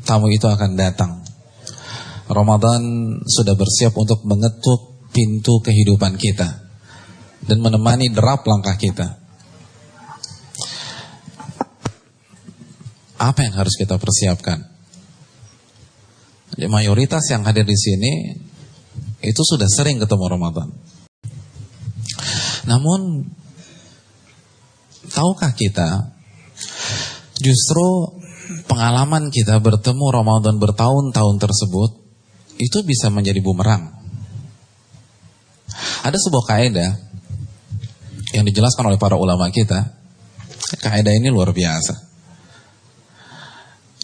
tamu itu akan datang. Ramadan sudah bersiap untuk mengetuk pintu kehidupan kita dan menemani derap langkah kita. Apa yang harus kita persiapkan? Mayoritas yang hadir di sini itu sudah sering ketemu Ramadan. Namun, tahukah kita, justru pengalaman kita bertemu Ramadan bertahun-tahun tersebut, itu bisa menjadi bumerang. Ada sebuah kaidah yang dijelaskan oleh para ulama kita. Kaidah ini luar biasa.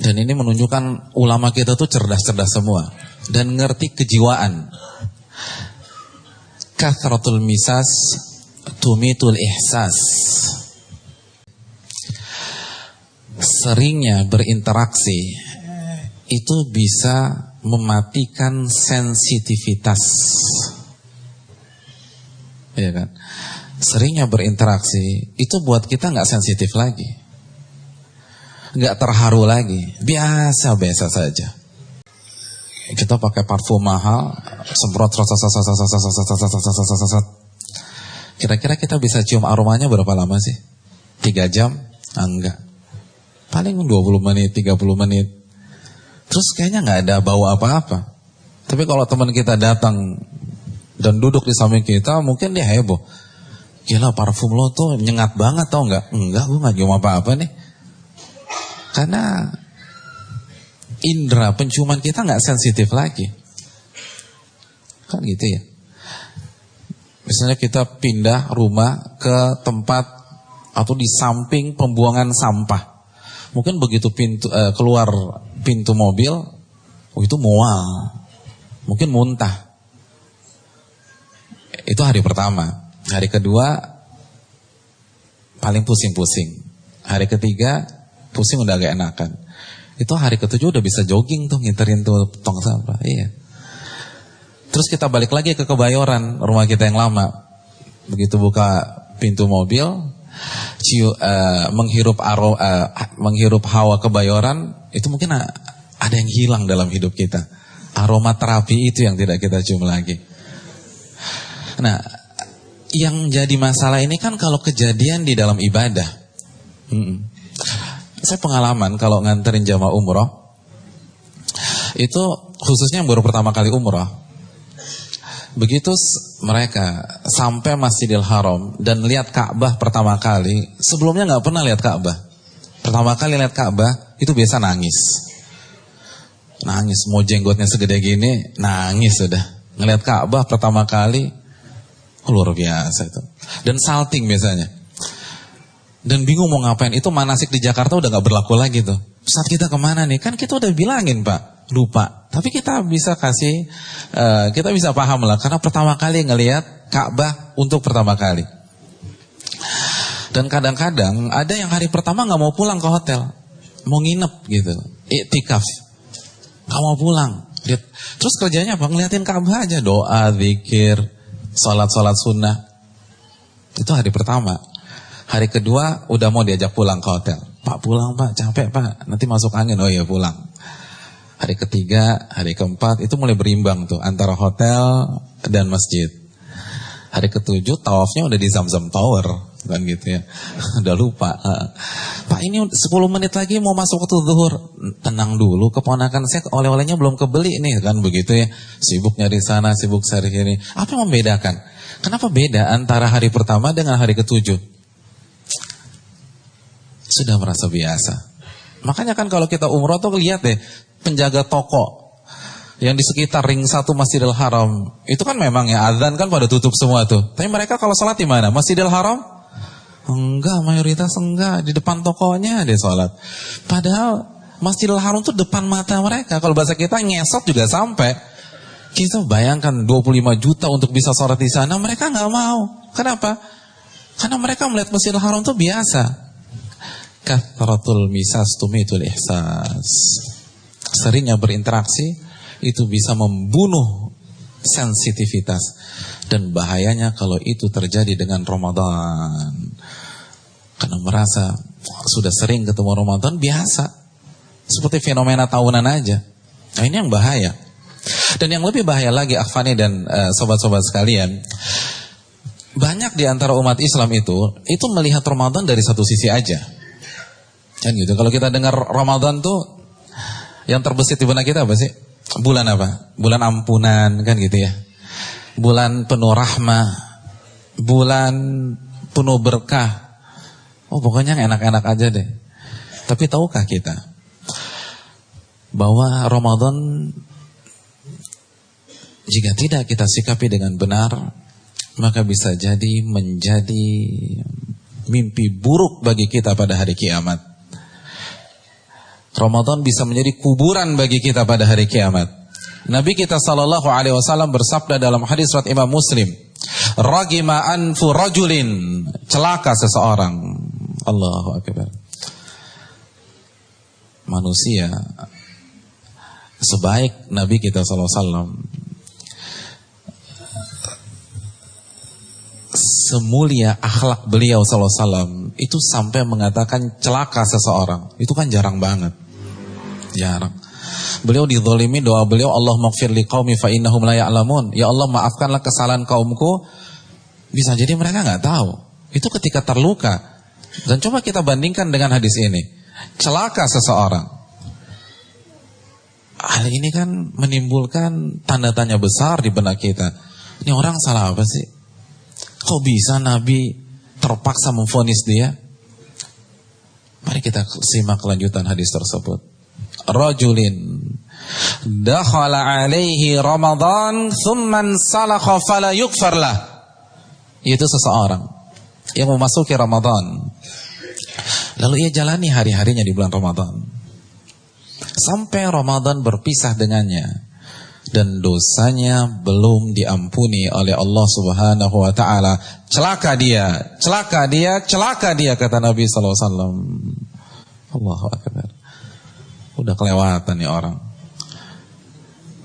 Dan ini menunjukkan ulama kita tuh cerdas-cerdas semua. Dan ngerti kejiwaan. Kathratul misas tumitul ihsas. Seringnya berinteraksi itu bisa mematikan sensitivitas. Ya kan? Seringnya berinteraksi itu buat kita nggak sensitif lagi, nggak terharu lagi, biasa-biasa saja. Kita pakai parfum mahal, semprot, kira-kira kita bisa cium aromanya berapa lama sih? 3 jam? Enggak. Paling 20 menit, 30 menit. Terus kayaknya nggak ada bau apa-apa. Tapi kalau teman kita datang dan duduk di samping kita, mungkin dia heboh. Gila, parfum lo tuh nyengat banget, tau nggak? Enggak, gue nggak cium apa-apa nih. Karena indera penciuman kita nggak sensitif lagi. Kan gitu ya. Misalnya kita pindah rumah ke tempat atau di samping pembuangan sampah. Mungkin begitu keluar pintu mobil, itu mual. Mungkin muntah. Itu hari pertama. Hari kedua paling pusing-pusing. Hari ketiga pusing udah agak enakan. Itu hari ketujuh udah bisa jogging tuh, nginterin tuh tong sampah. Iya. Terus kita balik lagi ke Kebayoran, rumah kita yang lama. Begitu buka pintu mobil, menghirup hawa Kebayoran, itu mungkin ada yang hilang dalam hidup kita. Aroma terapi itu yang tidak kita cium lagi. Nah, yang jadi masalah ini kan kalau kejadian di dalam ibadah. Saya pengalaman kalau nganterin jamaah umroh, itu khususnya yang baru pertama kali umroh. Begitu mereka sampai Masjidil Haram dan lihat Ka'bah pertama kali, sebelumnya nggak pernah lihat Ka'bah. Pertama kali lihat Ka'bah itu biasa nangis. Nangis, mau jenggotnya segede gini, nangis sudah. Ngelihat Ka'bah pertama kali, luar biasa itu. Dan salting biasanya. Dan bingung mau ngapain. Itu manasik di Jakarta udah gak berlaku lagi tuh. Ustaz, kita kemana nih? Kan kita udah bilangin Pak, lupa. Tapi kita bisa kasih, kita bisa paham lah. Karena pertama kali ngelihat Ka'bah untuk pertama kali. Dan kadang-kadang ada yang hari pertama gak mau pulang ke hotel. Mau nginep gitu. Iktikaf. Gak mau pulang. Terus kerjanya apa? Ngeliatin Ka'bah aja. Doa, zikir, sholat-sholat sunnah. Itu hari pertama. Hari kedua udah mau diajak pulang ke hotel. Pak, pulang Pak, capek Pak, nanti masuk angin. Oh iya, pulang. Hari ketiga, hari keempat itu mulai berimbang tuh antara hotel dan masjid. Hari ketujuh tawafnya udah di Zamzam Tower, kan gitu ya. Udah lupa. Pak, ini 10 menit lagi mau masuk waktu zuhur. Tenang dulu, keponakan saya oleh-olehnya belum kebeli nih, kan begitu ya. Sibuk nyari sana, sibuk cari sini. Apa yang membedakan? Kenapa beda antara hari pertama dengan hari ketujuh? Sudah merasa biasa. Makanya kan kalau kita umroh tuh lihat deh, penjaga toko yang di sekitar ring 1 Masjidil Haram, itu kan memang ya azan kan pada tutup semua tuh. Tapi mereka kalau sholat di mana? Masjidil Haram? Enggak, mayoritas enggak, di depan tokonya ada sholat. Padahal Masjidil Haram tuh depan mata mereka. Kalau bahasa kita ngesot juga sampai. Kita bayangkan 25 juta untuk bisa sholat di sana, mereka nggak mau. Kenapa? Karena mereka melihat Masjidil Haram tuh biasa. Kathratul misas tumitul ihsas. Seringnya berinteraksi itu bisa membunuh sensitivitas. Dan bahayanya kalau itu terjadi dengan Ramadan. Karena merasa sudah sering ketemu Ramadan, biasa. Seperti fenomena tahunan aja. Nah ini yang bahaya. Dan yang lebih bahaya lagi, Akhwani dan sobat-sobat sekalian, banyak di antara umat Islam itu melihat Ramadan dari satu sisi aja. Kan gitu. Kalau kita dengar Ramadan tuh yang terbesit di benak kita apa sih? Bulan apa? Bulan ampunan, kan gitu ya. Bulan penuh rahmah, bulan penuh berkah. Oh, pokoknya enak-enak aja deh. Tapi tahukah kita bahwa Ramadan jika tidak kita sikapi dengan benar, maka bisa jadi menjadi mimpi buruk bagi kita pada hari kiamat. Ramadan bisa menjadi kuburan bagi kita pada hari kiamat. Nabi kita SAW bersabda dalam hadis riwayat Imam Muslim, "Ragima anfu rajulin," celaka seseorang. Allahu akbar. Manusia sebaik Nabi kita SAW, semulia akhlak beliau SAW, itu sampai mengatakan celaka seseorang. Itu kan jarang banget. Jarang. Beliau dizalimi, doa beliau, Allahumma ighfir liqaumi fa innahum la ya'lamun. Ya Allah, maafkanlah kesalahan kaumku. Bisa jadi mereka nggak tahu. Itu ketika terluka. Dan coba kita bandingkan dengan hadis ini. Celaka seseorang. Hal ini kan menimbulkan tanda tanya besar di benak kita. Ini orang salah apa sih? Kok bisa Nabi terpaksa memvonis dia? Mari kita simak kelanjutan hadis tersebut. Rajulin dakhala alaihi Ramadan thumman salakha fala yughfar lah. Itu seseorang yang memasuki Ramadan, lalu ia jalani hari-harinya di bulan Ramadan sampai Ramadan berpisah dengannya dan dosanya belum diampuni oleh Allah Subhanahu wa taala. Celaka dia, celaka dia, celaka dia, kata Nabi sallallahu alaihi wasallam. Allahu akbar. Udah kelewatan nih orang.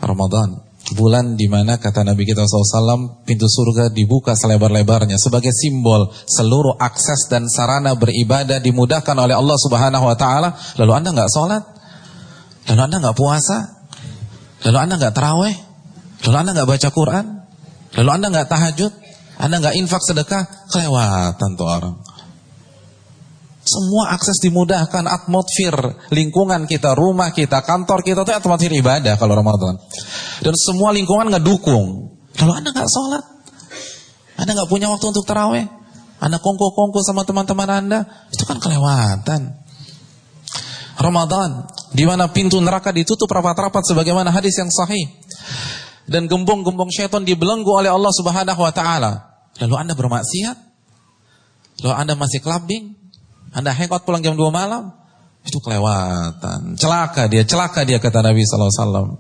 Ramadan, bulan di mana kata Nabi kita SAW, pintu surga dibuka selebar-lebarnya sebagai simbol seluruh akses dan sarana beribadah dimudahkan oleh Allah Subhanahu wa taala. Lalu Anda enggak salat? Lalu Anda enggak puasa? Lalu Anda enggak tarawih? Lalu Anda enggak baca Quran? Lalu Anda enggak tahajud? Anda enggak infak sedekah? Kelewatan tuh orang. Semua akses dimudahkan, atmosfer lingkungan kita, rumah kita, kantor kita itu atmosfer ibadah kalau Ramadan. Dan semua lingkungan ngedukung. Lalu Anda nggak sholat, Anda nggak punya waktu untuk tarawih, Anda kongko-kongko sama teman-teman Anda, itu kan kelewatan. Ramadan, di mana pintu neraka ditutup rapat-rapat sebagaimana hadis yang sahih, dan gembong-gembong syaitan dibelenggu oleh Allah Subhanahu Wa Taala. Lalu Anda bermaksiat, lalu Anda masih clubbing, Anda hangout pulang jam 2 malam, itu kelewatan. Celaka dia kata Nabi SAW.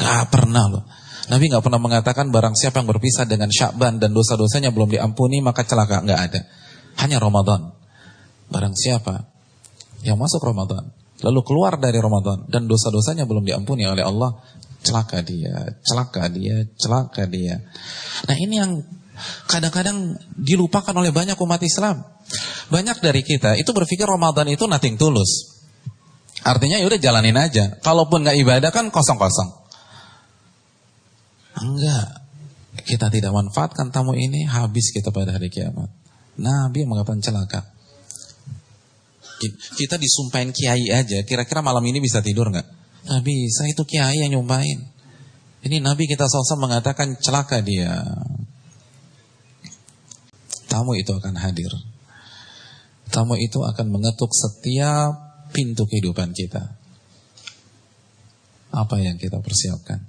Gak pernah loh. Nabi gak pernah mengatakan barang siapa yang berpisah dengan Sya'ban dan dosa-dosanya belum diampuni maka celaka. Gak ada. Hanya Ramadan. Barang siapa yang masuk Ramadan lalu keluar dari Ramadan dan dosa-dosanya belum diampuni oleh Allah, celaka dia, celaka dia, celaka dia. Nah ini yang kadang-kadang dilupakan oleh banyak umat Islam. Banyak dari kita itu berpikir Ramadan itu nothing tulus. Artinya ya udah jalanin aja. Kalaupun nggak ibadah kan kosong-kosong. Enggak. Kita tidak manfaatkan tamu ini, habis kita pada hari kiamat. Nabi mengatakan celaka. Kita disumpahin kiai aja, kira-kira malam ini bisa tidur nggak? Nggak bisa, itu kiai yang nyumpahin. Ini Nabi kita SAW mengatakan celaka dia. Tamu itu akan hadir. Tamu itu akan mengetuk setiap pintu kehidupan kita. Apa yang kita persiapkan?